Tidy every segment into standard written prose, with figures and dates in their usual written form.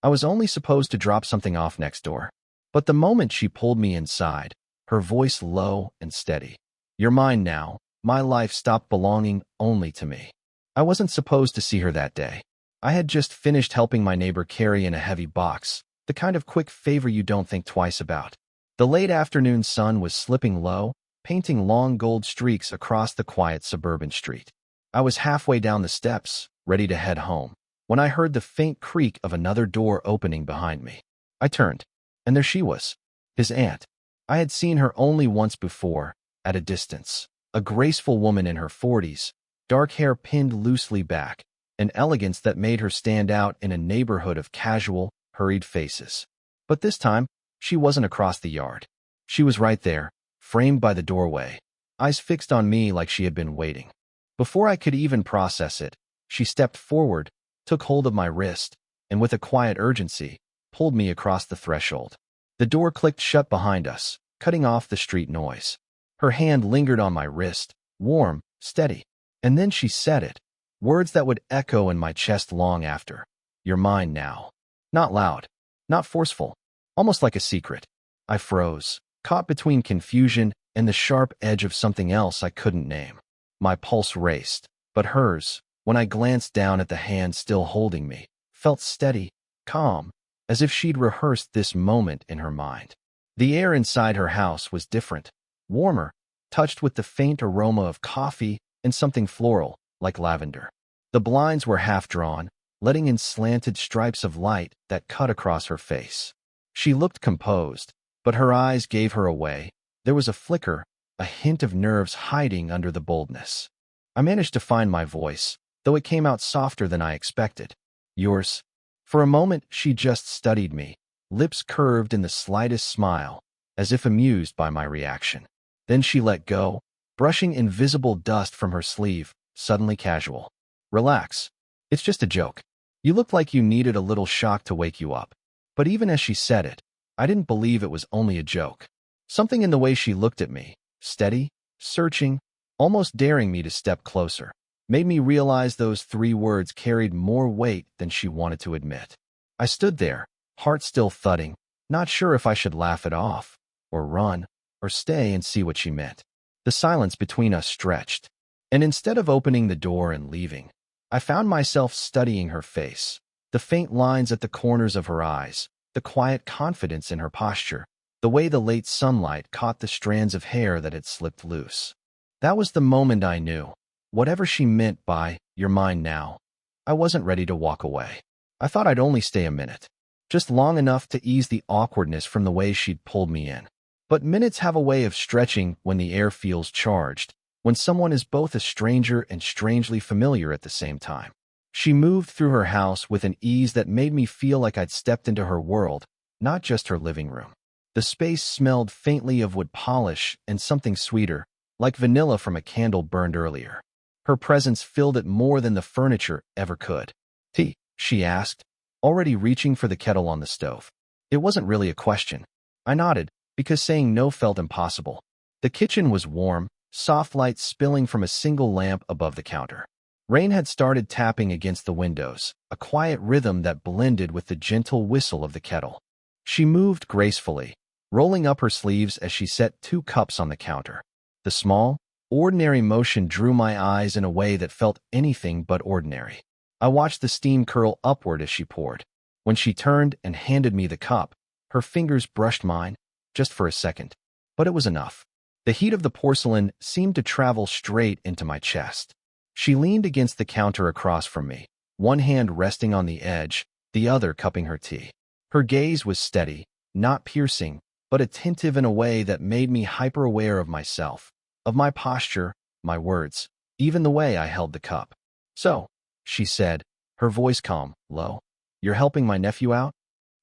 I was only supposed to drop something off next door. But the moment she pulled me inside, her voice low and steady. "You're mine now." My life stopped belonging only to me. I wasn't supposed to see her that day. I had just finished helping my neighbor carry in a heavy box, the kind of quick favor you don't think twice about. The late afternoon sun was slipping low, painting long gold streaks across the quiet suburban street. I was halfway down the steps, ready to head home, when I heard the faint creak of another door opening behind me. I turned, and there she was, his aunt. I had seen her only once before, at a distance, a graceful woman in her 40s, dark hair pinned loosely back, an elegance that made her stand out in a neighborhood of casual, hurried faces. But this time, she wasn't across the yard. She was right there, framed by the doorway, eyes fixed on me like she had been waiting. Before I could even process it, she stepped forward, took hold of my wrist, and with a quiet urgency, pulled me across the threshold. The door clicked shut behind us, cutting off the street noise. Her hand lingered on my wrist, warm, steady. And then she said it, words that would echo in my chest long after. "You're mine now." Not loud, not forceful, almost like a secret. I froze, caught between confusion and the sharp edge of something else I couldn't name. My pulse raced, but hers, when I glanced down at the hand still holding me, felt steady, calm, as if she'd rehearsed this moment in her mind. The air inside her house was different, warmer, touched with the faint aroma of coffee and something floral, like lavender. The blinds were half-drawn, letting in slanted stripes of light that cut across her face. She looked composed, but her eyes gave her away. There was a flicker, a hint of nerves hiding under the boldness. I managed to find my voice, though it came out softer than I expected. "Yours." For a moment, she just studied me, lips curved in the slightest smile, as if amused by my reaction. Then she let go, brushing invisible dust from her sleeve, suddenly casual. "Relax. It's just a joke. You looked like you needed a little shock to wake you up." But even as she said it, I didn't believe it was only a joke. Something in the way she looked at me, steady, searching, almost daring me to step closer, made me realize those 3 words carried more weight than she wanted to admit. I stood there, heart still thudding, not sure if I should laugh it off, or run, or stay and see what she meant. The silence between us stretched, and instead of opening the door and leaving, I found myself studying her face, the faint lines at the corners of her eyes, the quiet confidence in her posture, the way the late sunlight caught the strands of hair that had slipped loose. That was the moment I knew. Whatever she meant by, "You're mine now," I wasn't ready to walk away. I thought I'd only stay a minute, just long enough to ease the awkwardness from the way she'd pulled me in. But minutes have a way of stretching when the air feels charged, when someone is both a stranger and strangely familiar at the same time. She moved through her house with an ease that made me feel like I'd stepped into her world, not just her living room. The space smelled faintly of wood polish and something sweeter, like vanilla from a candle burned earlier. Her presence filled it more than the furniture ever could. "Tea?" she asked, already reaching for the kettle on the stove. It wasn't really a question. I nodded, because saying no felt impossible. The kitchen was warm, soft light spilling from a single lamp above the counter. Rain had started tapping against the windows, a quiet rhythm that blended with the gentle whistle of the kettle. She moved gracefully, rolling up her sleeves as she set 2 cups on the counter. The small, ordinary motion drew my eyes in a way that felt anything but ordinary. I watched the steam curl upward as she poured. When she turned and handed me the cup, her fingers brushed mine, just for a second. But it was enough. The heat of the porcelain seemed to travel straight into my chest. She leaned against the counter across from me, one hand resting on the edge, the other cupping her tea. Her gaze was steady, not piercing, but attentive in a way that made me hyper-aware of myself, of my posture, my words, even the way I held the cup. "So," she said, her voice calm, low, "you're helping my nephew out?"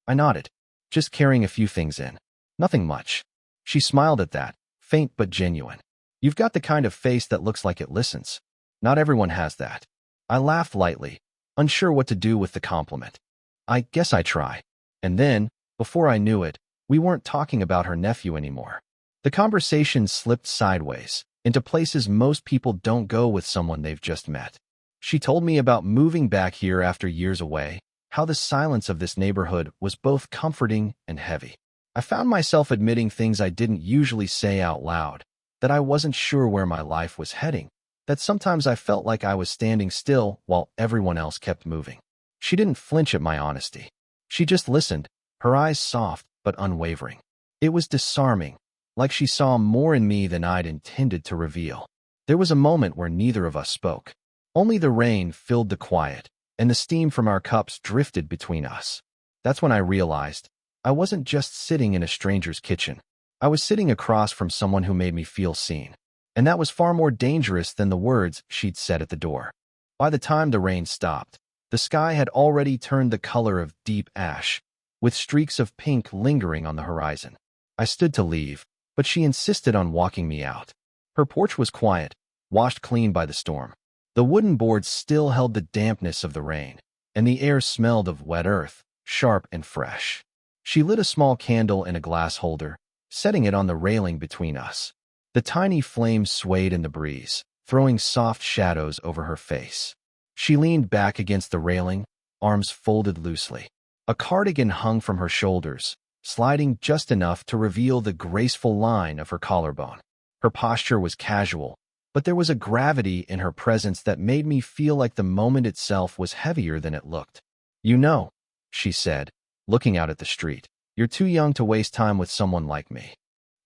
I nodded, "Just carrying a few things in. Nothing much." She smiled at that, faint but genuine. "You've got the kind of face that looks like it listens. Not everyone has that." I laughed lightly, unsure what to do with the compliment. "I guess I try." And then, before I knew it, we weren't talking about her nephew anymore. The conversation slipped sideways, into places most people don't go with someone they've just met. She told me about moving back here after years away, how the silence of this neighborhood was both comforting and heavy. I found myself admitting things I didn't usually say out loud, that I wasn't sure where my life was heading, that sometimes I felt like I was standing still while everyone else kept moving. She didn't flinch at my honesty. She just listened, her eyes soft but unwavering. It was disarming, like she saw more in me than I'd intended to reveal. There was a moment where neither of us spoke. Only the rain filled the quiet, and the steam from our cups drifted between us. That's when I realized I wasn't just sitting in a stranger's kitchen. I was sitting across from someone who made me feel seen. And that was far more dangerous than the words she'd said at the door. By the time the rain stopped, the sky had already turned the color of deep ash, with streaks of pink lingering on the horizon. I stood to leave, but she insisted on walking me out. Her porch was quiet, washed clean by the storm. The wooden boards still held the dampness of the rain, and the air smelled of wet earth, sharp and fresh. She lit a small candle in a glass holder, setting it on the railing between us. The tiny flames swayed in the breeze, throwing soft shadows over her face. She leaned back against the railing, arms folded loosely. A cardigan hung from her shoulders, sliding just enough to reveal the graceful line of her collarbone. Her posture was casual, but there was a gravity in her presence that made me feel like the moment itself was heavier than it looked. "You know," she said, looking out at the street, "you're too young to waste time with someone like me."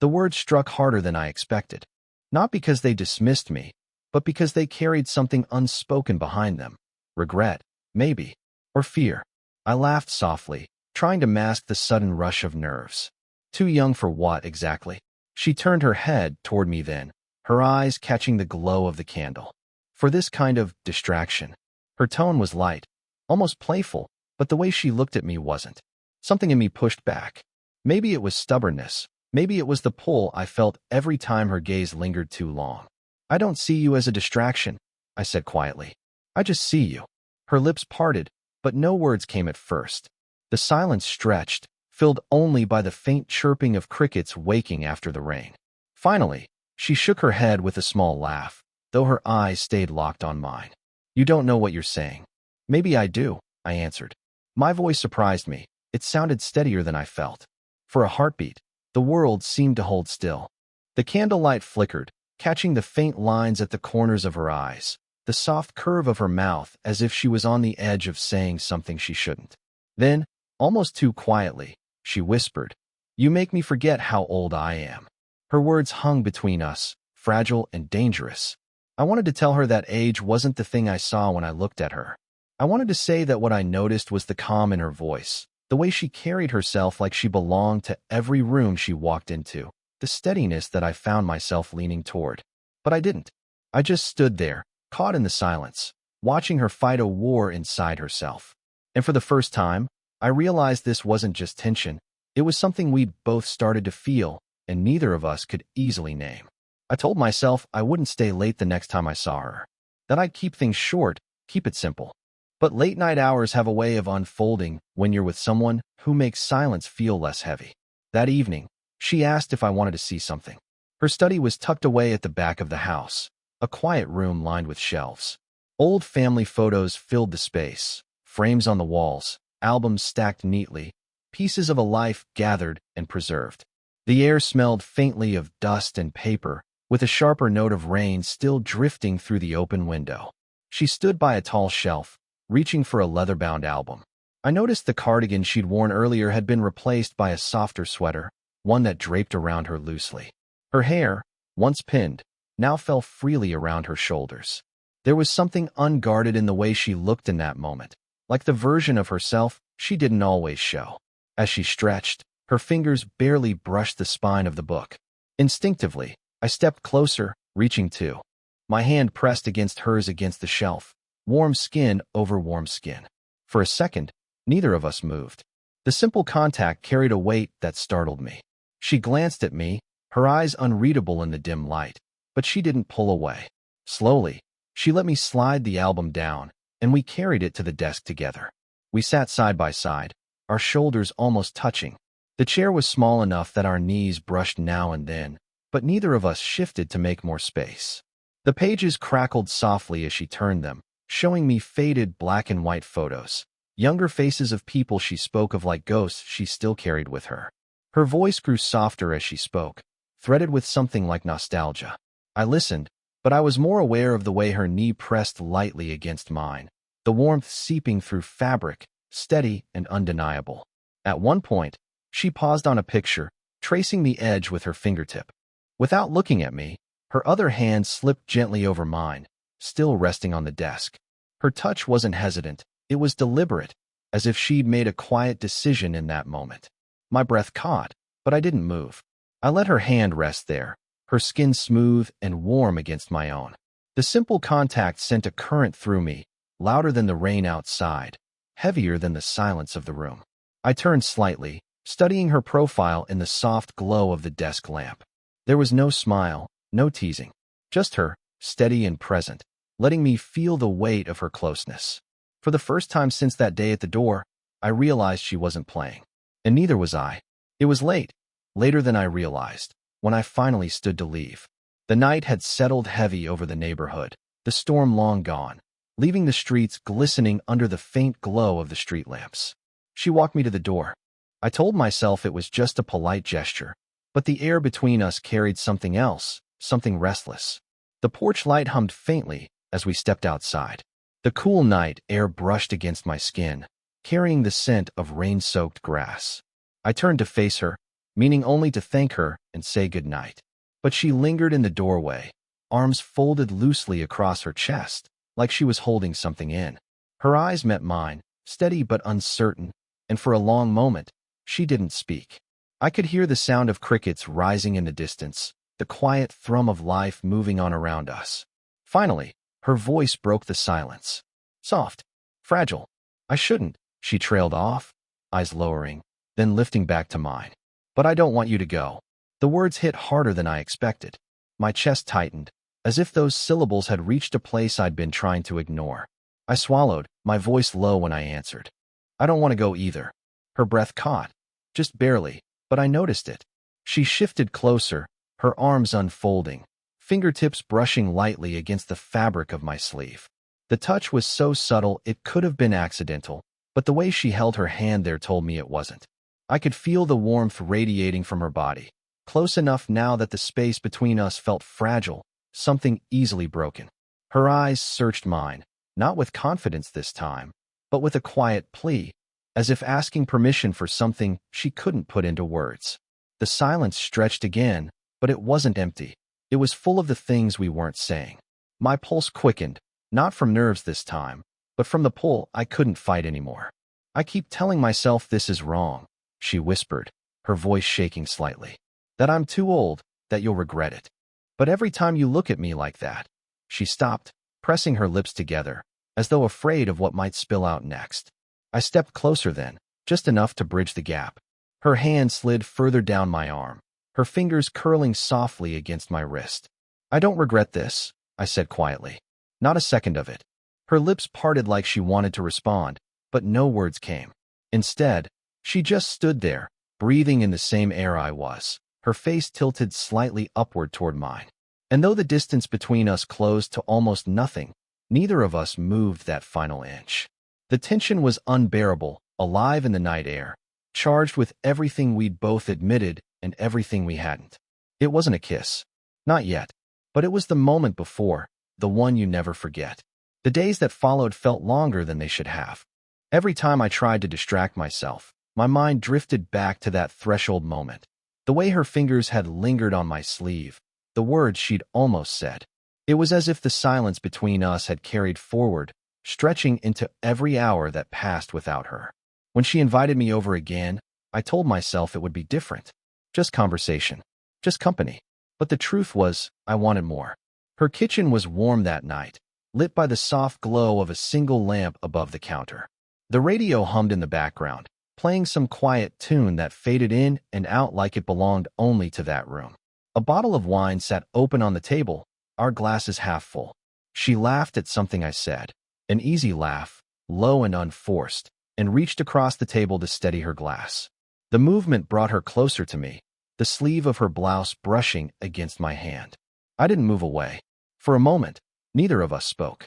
The words struck harder than I expected, not because they dismissed me, but because they carried something unspoken behind them. Regret, maybe, or fear. I laughed softly, trying to mask the sudden rush of nerves. Too young for what exactly? She turned her head toward me then, her eyes catching the glow of the candle. For this kind of distraction. Her tone was light, almost playful, but the way she looked at me wasn't. Something in me pushed back. Maybe it was stubbornness. Maybe it was the pull I felt every time her gaze lingered too long. "I don't see you as a distraction," I said quietly. "I just see you." Her lips parted, but no words came at first. The silence stretched, filled only by the faint chirping of crickets waking after the rain. Finally, she shook her head with a small laugh, though her eyes stayed locked on mine. "You don't know what you're saying." "Maybe I do," I answered. My voice surprised me. It sounded steadier than I felt. For a heartbeat, the world seemed to hold still. The candlelight flickered, catching the faint lines at the corners of her eyes, the soft curve of her mouth as if she was on the edge of saying something she shouldn't. Then, almost too quietly, she whispered, "You make me forget how old I am." Her words hung between us, fragile and dangerous. I wanted to tell her that age wasn't the thing I saw when I looked at her. I wanted to say that what I noticed was the calm in her voice, the way she carried herself like she belonged to every room she walked into, the steadiness that I found myself leaning toward. But I didn't. I just stood there, caught in the silence, watching her fight a war inside herself. And for the first time, I realized this wasn't just tension. It was something we'd both started to feel, and neither of us could easily name. I told myself I wouldn't stay late the next time I saw her, that I'd keep things short, keep it simple. But late-night hours have a way of unfolding when you're with someone who makes silence feel less heavy. That evening, she asked if I wanted to see something. Her study was tucked away at the back of the house, a quiet room lined with shelves. Old family photos filled the space, frames on the walls, albums stacked neatly, pieces of a life gathered and preserved. The air smelled faintly of dust and paper, with a sharper note of rain still drifting through the open window. She stood by a tall shelf, reaching for a leather-bound album. I noticed the cardigan she'd worn earlier had been replaced by a softer sweater, one that draped around her loosely. Her hair, once pinned, now fell freely around her shoulders. There was something unguarded in the way she looked in that moment, like the version of herself she didn't always show. As she stretched, her fingers barely brushed the spine of the book. Instinctively, I stepped closer, reaching too. My hand pressed against hers against the shelf, warm skin over warm skin. For a second, neither of us moved. The simple contact carried a weight that startled me. She glanced at me, her eyes unreadable in the dim light, but she didn't pull away. Slowly, she let me slide the album down, and we carried it to the desk together. We sat side by side, our shoulders almost touching. The chair was small enough that our knees brushed now and then, but neither of us shifted to make more space. The pages crackled softly as she turned them, showing me faded black and white photos, younger faces of people she spoke of like ghosts she still carried with her. Her voice grew softer as she spoke, threaded with something like nostalgia. I listened, but I was more aware of the way her knee pressed lightly against mine, the warmth seeping through fabric, steady and undeniable. At one point, she paused on a picture, tracing the edge with her fingertip. Without looking at me, her other hand slipped gently over mine, still resting on the desk. Her touch wasn't hesitant, it was deliberate, as if she'd made a quiet decision in that moment. My breath caught, but I didn't move. I let her hand rest there, her skin smooth and warm against my own. The simple contact sent a current through me, louder than the rain outside, heavier than the silence of the room. I turned slightly, studying her profile in the soft glow of the desk lamp. There was no smile, no teasing, just her, steady and present, letting me feel the weight of her closeness. For the first time since that day at the door, I realized she wasn't playing. And neither was I. It was late, later than I realized, when I finally stood to leave. The night had settled heavy over the neighborhood, the storm long gone, leaving the streets glistening under the faint glow of the street lamps. She walked me to the door. I told myself it was just a polite gesture, but the air between us carried something else, something restless. The porch light hummed faintly as we stepped outside. The cool night air brushed against my skin, carrying the scent of rain-soaked grass. I turned to face her, meaning only to thank her and say goodnight. But she lingered in the doorway, arms folded loosely across her chest, like she was holding something in. Her eyes met mine, steady but uncertain, and for a long moment, she didn't speak. I could hear the sound of crickets rising in the distance, the quiet thrum of life moving on around us. Finally, her voice broke the silence. Soft, fragile. I shouldn't, she trailed off, eyes lowering, then lifting back to mine. But I don't want you to go. The words hit harder than I expected. My chest tightened, as if those syllables had reached a place I'd been trying to ignore. I swallowed, my voice low when I answered. I don't want to go either. Her breath caught, just barely, but I noticed it. She shifted closer, her arms unfolding, fingertips brushing lightly against the fabric of my sleeve. The touch was so subtle it could have been accidental, but the way she held her hand there told me it wasn't. I could feel the warmth radiating from her body, close enough now that the space between us felt fragile, something easily broken. Her eyes searched mine, not with confidence this time, but with a quiet plea, as if asking permission for something she couldn't put into words. The silence stretched again, but it wasn't empty. It was full of the things we weren't saying. My pulse quickened, not from nerves this time, but from the pull I couldn't fight anymore. I keep telling myself this is wrong, she whispered, her voice shaking slightly. That I'm too old, that you'll regret it. But every time you look at me like that. She stopped, pressing her lips together, as though afraid of what might spill out next. I stepped closer then, just enough to bridge the gap. Her hand slid further down my arm, her fingers curling softly against my wrist. I don't regret this, I said quietly. Not a second of it. Her lips parted like she wanted to respond, but no words came. Instead, she just stood there, breathing in the same air I was, her face tilted slightly upward toward mine. And though the distance between us closed to almost nothing, neither of us moved that final inch. The tension was unbearable, alive in the night air, charged with everything we'd both admitted and everything we hadn't. It wasn't a kiss. Not yet. But it was the moment before, the one you never forget. The days that followed felt longer than they should have. Every time I tried to distract myself, my mind drifted back to that threshold moment. The way her fingers had lingered on my sleeve, the words she'd almost said. It was as if the silence between us had carried forward, stretching into every hour that passed without her. When she invited me over again, I told myself it would be different. Just conversation. Just company. But the truth was, I wanted more. Her kitchen was warm that night, lit by the soft glow of a single lamp above the counter. The radio hummed in the background, playing some quiet tune that faded in and out like it belonged only to that room. A bottle of wine sat open on the table, our glasses half full. She laughed at something I said, an easy laugh, low and unforced, and reached across the table to steady her glass. The movement brought her closer to me, the sleeve of her blouse brushing against my hand. I didn't move away. For a moment, neither of us spoke.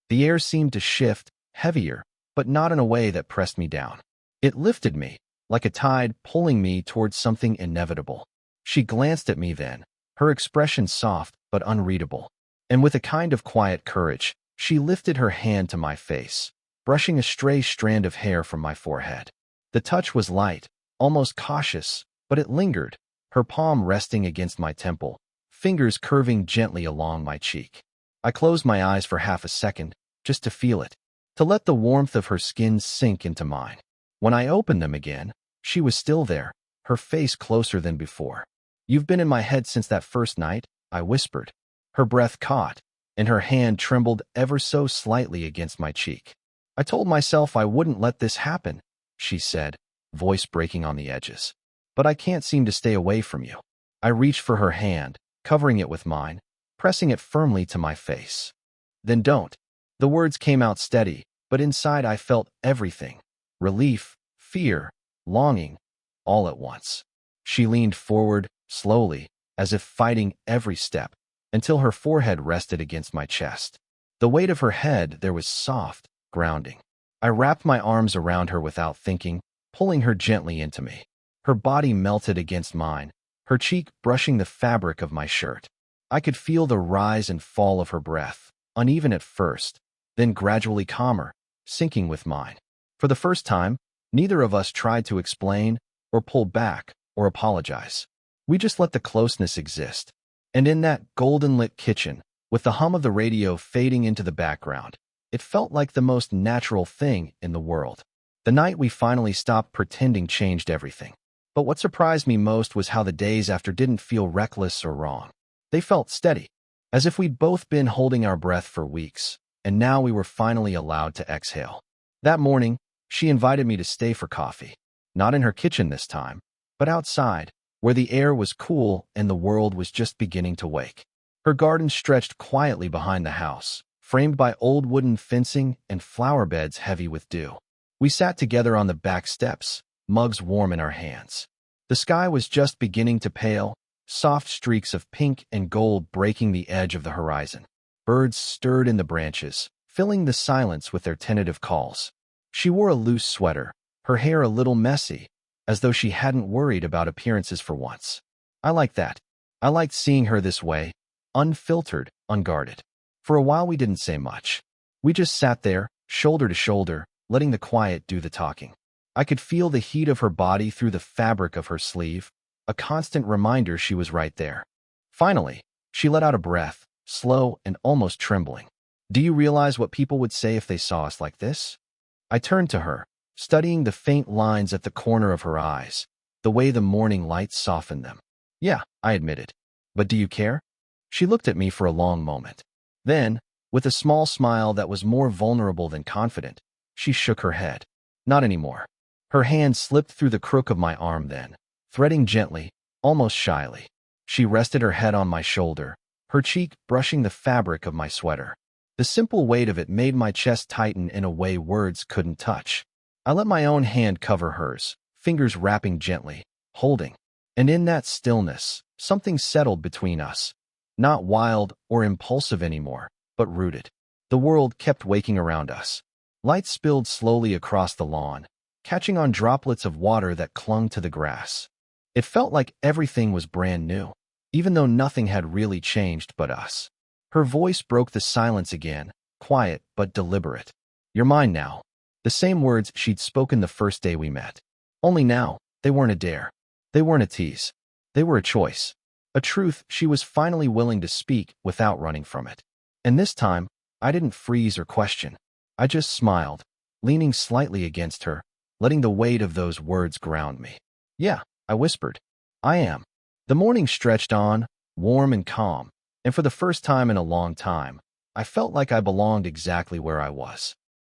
The air seemed to shift, heavier, but not in a way that pressed me down. It lifted me, like a tide pulling me towards something inevitable. She glanced at me then, her expression soft but unreadable. And with a kind of quiet courage, she lifted her hand to my face, brushing a stray strand of hair from my forehead. The touch was light, almost cautious, but it lingered, her palm resting against my temple, fingers curving gently along my cheek. I closed my eyes for half a second, just to feel it, to let the warmth of her skin sink into mine. When I opened them again, she was still there, her face closer than before. "You've been in my head since that first night," I whispered. Her breath caught, and her hand trembled ever so slightly against my cheek. "I told myself I wouldn't let this happen," she said, voice breaking on the edges. "But I can't seem to stay away from you." I reached for her hand, covering it with mine, pressing it firmly to my face. "Then don't." The words came out steady, but inside I felt everything. Relief, fear, longing, all at once. She leaned forward, slowly, as if fighting every step, until her forehead rested against my chest. The weight of her head there was soft, grounding. I wrapped my arms around her without thinking, pulling her gently into me. Her body melted against mine, her cheek brushing the fabric of my shirt. I could feel the rise and fall of her breath, uneven at first, then gradually calmer, sinking with mine. For the first time, neither of us tried to explain, or pull back, or apologize. We just let the closeness exist. And in that golden-lit kitchen, with the hum of the radio fading into the background, it felt like the most natural thing in the world. The night we finally stopped pretending changed everything. But what surprised me most was how the days after didn't feel reckless or wrong. They felt steady, as if we'd both been holding our breath for weeks, and now we were finally allowed to exhale. That morning, she invited me to stay for coffee. Not in her kitchen this time, but outside, where the air was cool and the world was just beginning to wake. Her garden stretched quietly behind the house, framed by old wooden fencing and flower beds heavy with dew. We sat together on the back steps, mugs warm in our hands. The sky was just beginning to pale, soft streaks of pink and gold breaking the edge of the horizon. Birds stirred in the branches, filling the silence with their tentative calls. She wore a loose sweater, her hair a little messy, as though she hadn't worried about appearances for once. I liked that. I liked seeing her this way, unfiltered, unguarded. For a while we didn't say much. We just sat there, shoulder to shoulder, letting the quiet do the talking. I could feel the heat of her body through the fabric of her sleeve, a constant reminder she was right there. Finally, she let out a breath, slow and almost trembling. "Do you realize what people would say if they saw us like this?" I turned to her, studying the faint lines at the corner of her eyes, the way the morning light softened them. "Yeah," I admitted. "But do you care?" She looked at me for a long moment. Then, with a small smile that was more vulnerable than confident, she shook her head. "Not anymore." Her hand slipped through the crook of my arm then, threading gently, almost shyly. She rested her head on my shoulder, her cheek brushing the fabric of my sweater. The simple weight of it made my chest tighten in a way words couldn't touch. I let my own hand cover hers, fingers wrapping gently, holding. And in that stillness, something settled between us. Not wild or impulsive anymore, but rooted. The world kept waking around us. Light spilled slowly across the lawn, catching on droplets of water that clung to the grass. It felt like everything was brand new, even though nothing had really changed but us. Her voice broke the silence again, quiet but deliberate. "You're mine now." The same words she'd spoken the first day we met. Only now, they weren't a dare. They weren't a tease. They were a choice. A truth she was finally willing to speak without running from it. And this time, I didn't freeze or question. I just smiled, leaning slightly against her, letting the weight of those words ground me. "Yeah," I whispered. "I am." The morning stretched on, warm and calm, and for the first time in a long time, I felt like I belonged exactly where I was.